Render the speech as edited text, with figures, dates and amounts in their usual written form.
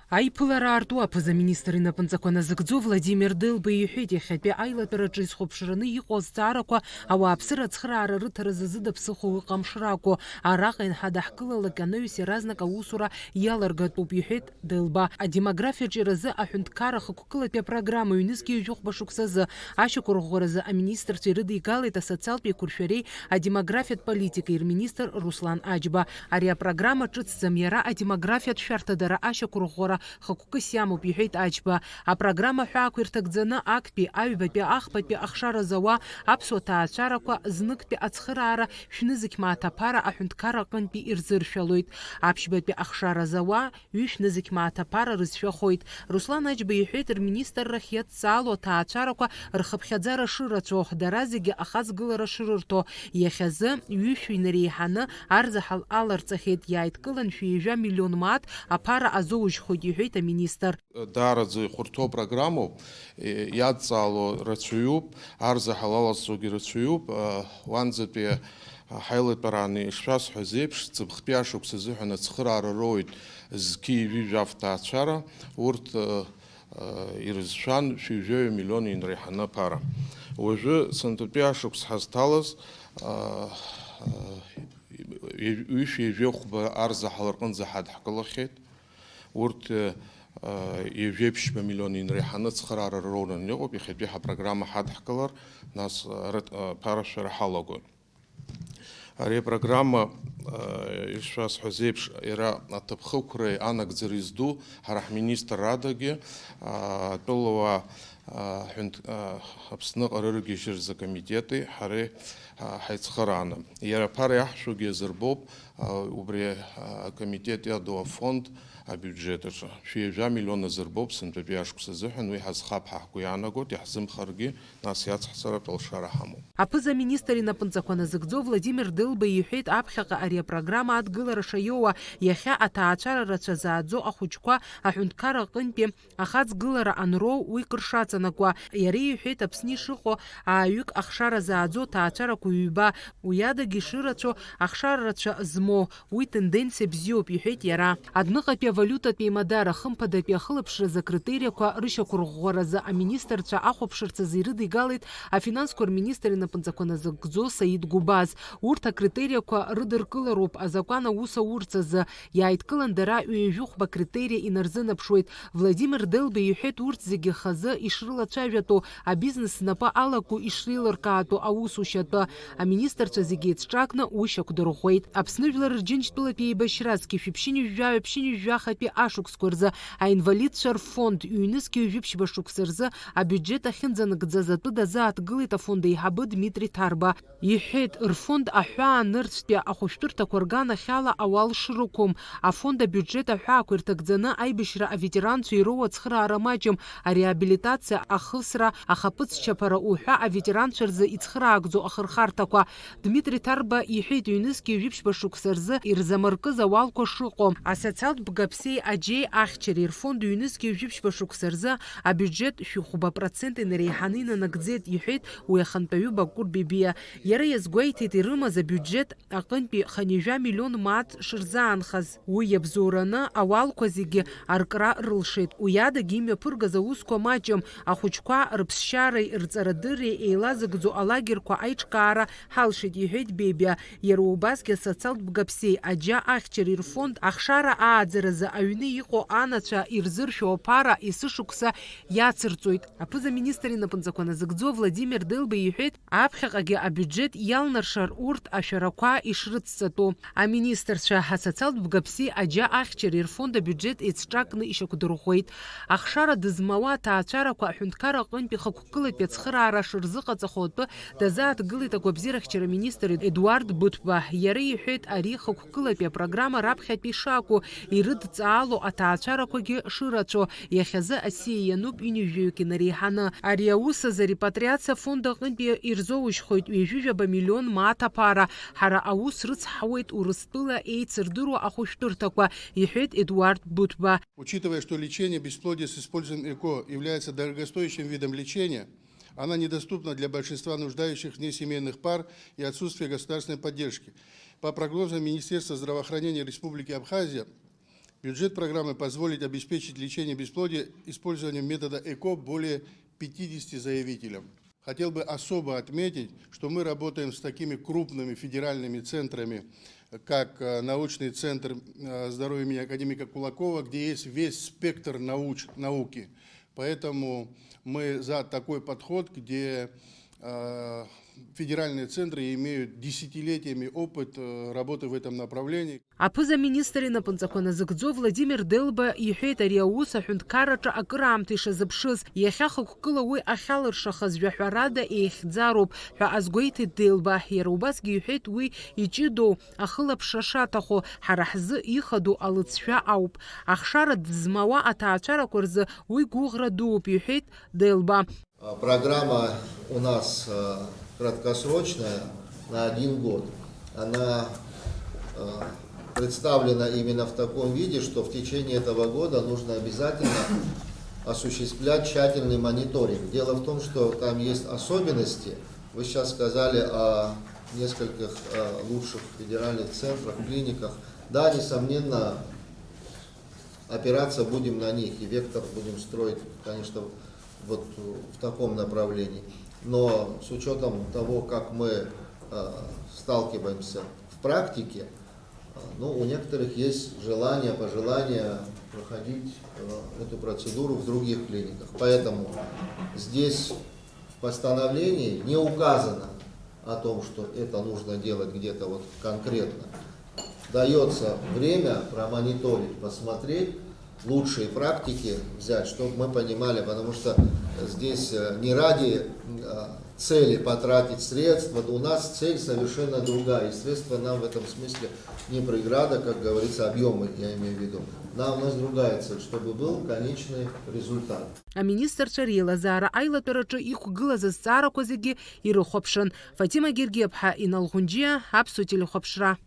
Аиԥылара аарту аԥыза-министр инапынҵақәа назыгӡо Владимир Дылба иҳәеит иахьатәи аилатәараҿы изхәаԥшраны иҟоу азҵаарақәа ауааԥсыра ацхыраара рыҭаразы зыда ԥсыхәа ыҟам шракәу, араҟа инҳадаҳкылалак анаҩс иаразнак аусура иаларгатәуп иҳәеит Дылба. Адемографиаҿы иразы аҳәынҭқарра хықәкылатәи апрограмма ҩнызқьи ҩажәихәба шықәсазы ашьақәырӷәӷәаразы аминистрцәа ирыдигалеит асоциалтә еиқәыршәареи адемографиатә политикеи рминистр Руслан Аџьба. Ари апрограмма ҿыцӡам иара адемографиатә шәарҭадара ашьақәырӷәӷәара хықәкыс иамоуп иҳәеит Аџьба. Апрограмма ҳәаақәа ирҭагӡаны актәи, аҩбатәи, ахԥатәи, ахшара зауа аԥсуа ҭаацәарақәа зныктәи ацхыраара шәнызқь мааҭ аԥара аҳәынҭқарра аҟынтәи ирзыршәалоит. Аԥшьбатәи ахшара зауа ҩышәнызқь мааҭ аԥара рызшәахоит. Руслан Аџьба иҳәеит рминистррахь иадҵаало аҭаацәарақәа рхыԥхьаӡара шыраҵәо, дара зегьы ахаҵгылара шырырҭо. Иахьазы ҩышәҩ инареиҳаны арзаҳал аларҵахьеит, иааидкылан шәҩажәа миллион мааҭ аԥара азоужьхоит иҳәеит аминистр. Даараӡа ихәырҭоу программоуп, иадҵаало рацәаҩуп, арзаҳал алазҵогьы рацәаҩуп. Уанӡатәи ҳаилатәарааны ишшәасҳәаз еиԥш, ҵыԥхтәи ашықәс азыҳәан ацхыраара роуит зқьи ҩыжәаф ҭаацәара, урҭ ирызшәан шәҩажәаҩ миллион инреиҳаны аԥара. Уажәы сынтәатәи ашықәс ҳазҭалаз ҩышәҩажәихәба арзаҳал рҟынӡа ҳадҳкылахьеит. Урҭ ҩажәеиԥшьба миллион инреиҳаны цхыраара роураны иҟоуп. Иахьатәи ҳапрограмма ҳадҳкылар, нас аԥарашәара ҳалагоит. Ари апрограмма ишшәасҳәаз еиԥш иара аҭыԥхықәреи анагӡареи зду ҳара ҳминистррадагьы атәылауаа Аԥсны ҟарыргьежьыразы акомитети ҳареи ҳаицхырааны. Иара аԥара иаҳшәугьы азырбоуп убри акомитет иадоу афонд абиуџьет аҿы. Шәҩажәа миллион азырбоуп сынтәатәи ашықәс азыҳәан, уи ҳазхап ҳаҳгәы иаанагоит, иаҳзымхаргьы, нас иацҳцаратә алшара ҳамоуп. Аԥыза-министр инапынҵақәа назыгӡо Владимир Дылба иҳәеит аԥхьаҟа ари апрограмма адгылара шаиоуа иахьа аҭаацәара рацәа зааӡо ахәыҷқәа аҳәынҭқарра аҟынтәи ахаҵгылара анроу уи кыршаҵанакуа. Иара иҳәеит Аԥсны ишыҟоу ааҩык ахшара зааӡо ҭаацәарақәа ҩба, уиадагьы ишырацәоу ахшара рацәа змоу, уи тенденциа бзиоуп иҳәеит иара. Адныҟатәи авалиутатәи еимадара, хымԥадатәи ахылаԥшразы акритериақәа рышьақәырӷәӷәаразы аминистрцәа ахәаԥшырцазы ирыдигалеит афинансқәа рминистр инапынҵақәа назыгӡо Саид Губаз. Урҭ акритериақәа рыдыркылароуп азакәан аусаурц азы. Иааидкылан дара ҩажәихәба акритериа инарзынаԥшуеит. Владимир Дылба иҳәеит урҭ зегьы хазы ишрылацәажәатәу, абизнес знапы алаку ишреилыркаатәу аусушьатәы. Аминистрцәа зегьы еицҿакны уи шьақәдырӷәӷәеит. Аԥсны Жәлар Рџьынџьтәылатәи еибашьразгьы шәыԥшьынҩажәа-ҩаԥшьынҩажәахатәи ашықәсқәа рзы аинвалидцәа рфонд ҩнызқьи ҩажәиԥшьба шықәса рзы абиуџьет ахьынӡанагӡаз атәы дазааҭгылеит афонд еиҳабы Дмитри Ҭарба. Иҳәеит рфонд аҳәаанырцәтәи ахәышәтәырҭақәа рганахьала ауал шрықәым. Афонд абиуџьет аҳәаақәа ирҭагӡаны аибашьра аветеранцәа ироуа ацхыраара маҷым, ареабилитациа, ахысра, ахаԥыцчаԥара уҳәа аветеранцәа рзы ицхыраагӡо ахырхарҭақәа. Дмитри Ҭарба иҳәеит ҩнызқьи ҩажәиԥшьба шықәса рзы ирзамыркыз ауалқәа шыҟоу. Асоциалтә бгаԥсеи аџьеи ахьчареи рфонд ҩнызқьи ҩажәиԥшьба шықәса рзы абиуџьет 50% инареиҳаны инанагӡеит иҳәеит уи ахантәаҩы Бакәыр Бебиа. Иара иазгәеиҭеит ирымаз абиуџьет аҟынтәи ханҩажәа миллион мааҭ шырзаанхаз. Уи иабзоураны ауалқәа зегьы аркра рылшеит. Уиадагьы имҩаԥыргаз аусқәа маҷым, ахәыҷқәа рыԥсшьареи рҵарадырреи еилазыгӡо алагерқәа аиҿкаара ҳалшеит иҳәеит Бебиа. Иара убасгьы асоциалтә бгаԥсеи аџьа ахьчареи рфонд ахшара ааӡаразы аҩны иҟоу анацәа ирзыршәо аԥара есышықәса иацырҵоит. Аԥыза-министр инапынҵақәа назыгӡо Владимир Дылба иҳәеит аԥхьаҟагьы абиуџьет иалнаршар урҭ ашәарақәа ишрыцҵатәу. Аминистрцәа асоциалтә бгаԥсеи аџьа ахьчареи рфонд абиуџьет еицҿакны ишьақәдырӷәӷәеит. Ахшара дызмауа аҭаацәарақәа аҳәынҭқарра аҟынтәи хықәкылатәи ацхыраара шырзыҟаҵахо атәы дазааҭгылеит агәабзиарахьчара министр Едуард Бутба. Иара иҳәеит ари хықәкылатәи апрограмма раԥхьатәи ишакәу ирыдҵаало аҭаацәарақәагьы шырацәо. Иахьазы Асиа иануп ҩынҩажәаҩык инареиҳаны. Ари аус азы арепатриациа фонд аҟынтәи ирзоужьхоит ҩажәижәаба миллион мааҭ аԥара. Ҳара аус рыцҳауеит Урыстәыла еицырдыруа ахәышәтәырҭақәа, иҳәеит Эдуард Бутба. Учитывая, что лечение бесплодия с использованием ЭКО является дорогостоящим видом лечения, она недоступна для большинства нуждающих внесемейных пар и отсутствия государственной поддержки. По прогнозам Министерства здравоохранения Республики Абхазия, Бюджет программы позволит обеспечить лечение бесплодия использованием метода ЭКО более 50 заявителям. Хотел бы особо отметить, что мы работаем с такими крупными федеральными центрами, как научный центр здоровья имени академика Кулакова, где есть весь спектр науки. Поэтому мы за такой подход, где федеральные центры имеют десятилетиями опыт работы в этом направлении. Аԥыза-министр инапынҵақәа назыгӡо Владимир Делба иҳәеит ари аус аҳәынҭқарраҿы акыраамҭа ишазыԥшыз иахьа хықәкыла уи ахьалыршахаз жәаҳәарада еихьӡароуп ҳәа азгәеиҭеит Делба. Иара убасгьы иҳәеит уи иҷыдоу ахылаԥшра шаҭаху ҳара ҳзы ихадоу алыҵшәа ауп. Ахшара дзмауа аҭаацәарақәа рзы уи гәыӷра дууп иҳәеит Делба. Программа у нас краткосрочная, на 1 год. Она представлена именно в таком виде, что в течение этого года нужно обязательно осуществлять тщательный мониторинг. Дело в том, что там есть особенности. Вы сейчас сказали о нескольких лучших федеральных центрах, клиниках. Да, несомненно, опираться будем на них, и вектор будем строить, конечно, вот в таком направлении. Но с учетом того, как мы сталкиваемся в практике, ну, у некоторых есть желание, пожелание проходить эту процедуру в других клиниках. Поэтому здесь в постановлении не указано о том, что это нужно делать где-то вот конкретно. Дается время промониторить, посмотреть, лучшие практики взять, чтобы мы понимали, потому что здесь не ради цели потратить средства, у нас цель совершенно другая, и средства нам в этом смысле не преграда, как говорится, объемы, я имею в виду. У нас другая цель, чтобы был конечный результат. Аминистрцәа реилазаара аилатәараҿы иқәгылаз азҵаарақәа зегьы ирыхәаԥшын. Фатима Гергиаԥҳа, Инал Ӷәынџьиа, Аԥсуа телехәаԥшра.